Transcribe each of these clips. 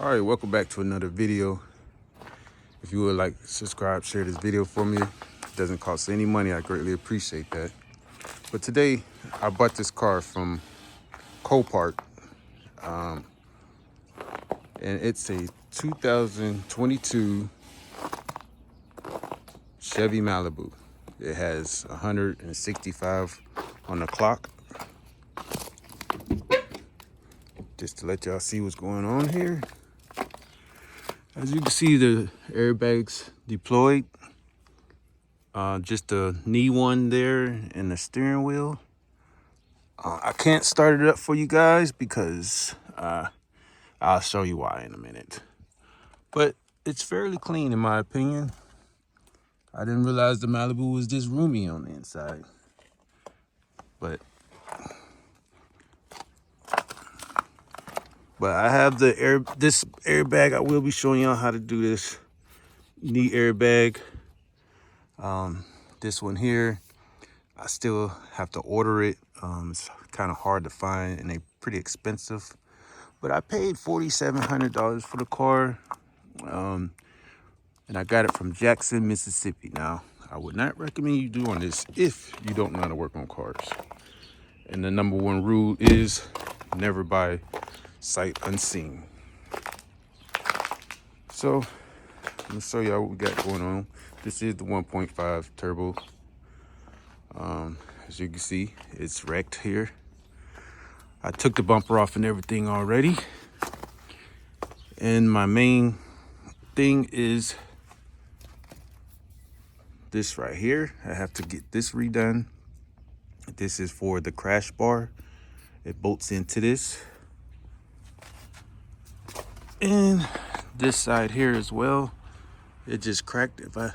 All right, welcome back to another video. If you would like, subscribe, share this video for me. It doesn't cost any money. I greatly appreciate that. But today, I bought this car from Copart. And it's a 2022 Chevy Malibu. It has 165 on the clock. Just to let y'all see what's going on here. As you can see, the airbags deployed. Just a knee one there and the steering wheel. I can't start it up for you guys because I'll show you why in a minute. But it's fairly clean in my opinion. I didn't realize the Malibu was this roomy on the inside. But I have this airbag. I will be showing y'all how to do this knee airbag. This one here, I still have to order it. It's kind of hard to find and they're pretty expensive. But I paid $4,700 for the car. And I got it from Jackson, Mississippi. Now, I would not recommend you doing this if you don't know how to work on cars. And the #1 rule is never buy sight unseen. So, I'm gonna show y'all what we got going on. This is the 1.5 turbo. As you can see, it's wrecked here. I took the bumper off and everything already. And my main thing is this right here. I have to get this redone. This is for the crash bar. It bolts into this. And this side here as well. It just cracked. If I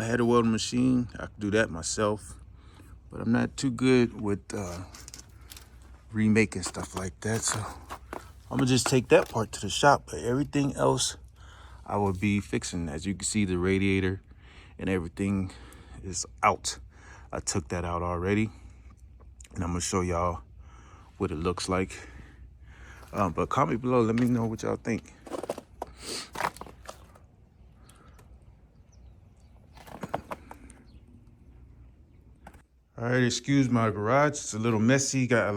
had a welding machine, I could do that myself. But I'm not too good with remaking stuff like that. So I'm gonna just take that part to the shop. But everything else I will be fixing. As you can see, the radiator and everything is out. I took that out already. And I'm gonna show y'all what it looks like. But comment below, let me know what y'all think. All right, excuse my garage. It's a little messy. I got a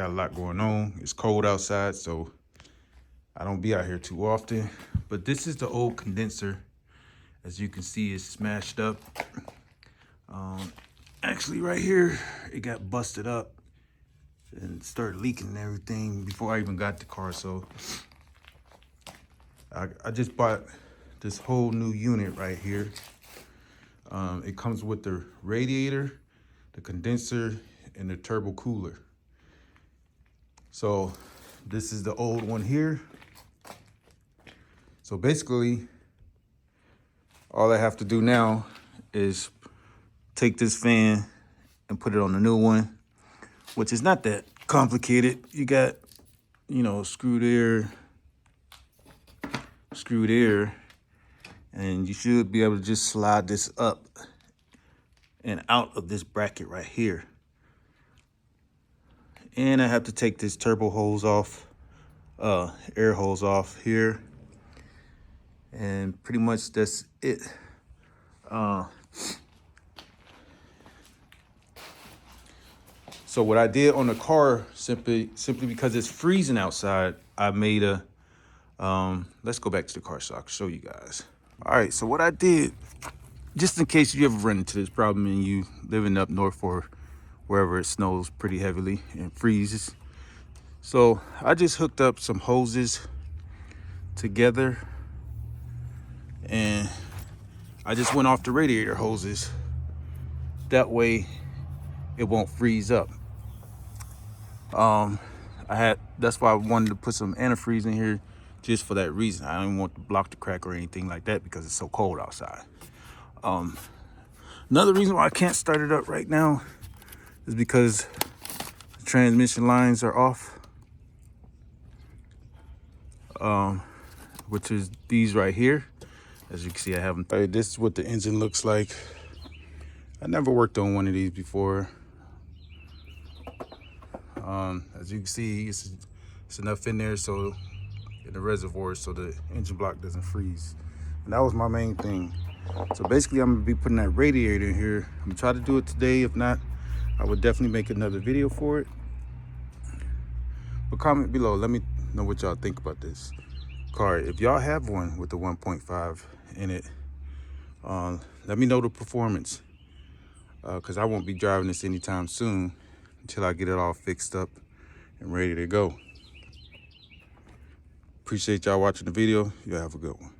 lot going on. It's cold outside, so I don't be out here too often. But this is the old condenser. As you can see, it's smashed up. Actually, right here, it got busted up and started leaking and everything before I even got the car. So I just bought this whole new unit right here. It comes with the radiator, the condenser, and the turbo cooler. So this is the old one here. So basically, all I have to do now is take this fan and put it on the new one, which is not that complicated. You got, screw there, and you should be able to just slide this up and out of this bracket right here. And I have to take this turbo hose off, air hose off here. And pretty much that's it. So what I did on the car, simply because it's freezing outside, I made a, let's go back to the car so I can show you guys. All right, so what I did, just in case you ever run into this problem and you living up north or wherever it snows pretty heavily and freezes. So I just hooked up some hoses together and I just went off the radiator hoses. That way it won't freeze up. That's why I wanted to put some antifreeze in here just for that reason. I don't want to block the crack or anything like that because it's so cold outside. Another reason why I can't start it up right now is because the transmission lines are off. Which is these right here. As you can see, I have them. Right, this is what the engine looks like. I never worked on one of these before. As you can see, it's enough in there so in the reservoir so the engine block doesn't freeze. And that was my main thing. So basically I'm gonna be putting that radiator in here. I'm gonna try to do it today. If not, I would definitely make another video for it. But comment below, let me know what y'all think about this car. If y'all have one with the 1.5 in it, let me know the performance, because I won't be driving this anytime soon until I get it all fixed up and ready to go. Appreciate y'all watching the video. You have a good one.